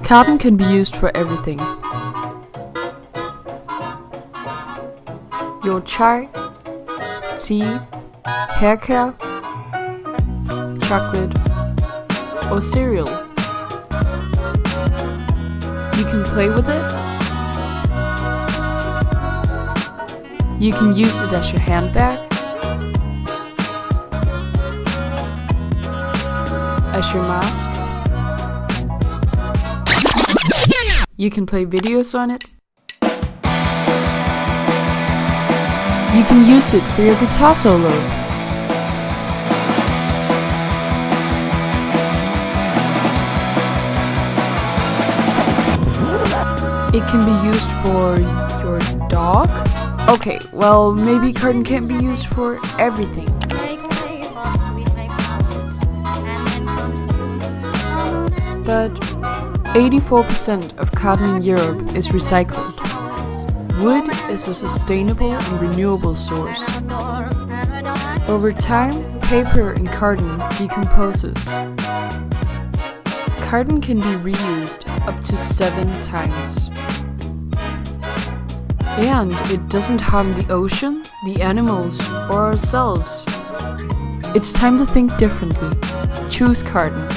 Carton can be used for everything. Your chai, tea, hair care, chocolate, or cereal. You can play with it. You can use it as your handbag, as your mask. You can play videos on it. You can use it for your guitar solo. It can be used for your dog. Okay, well, maybe carton can't be used for everything. But 84% of carton in Europe is recycled. Wood is a sustainable and renewable source. Over time, paper and carton decomposes. Carton can be reused up to 7 times. And it doesn't harm the ocean, the animals, or ourselves. It's time to think differently. Choose carton.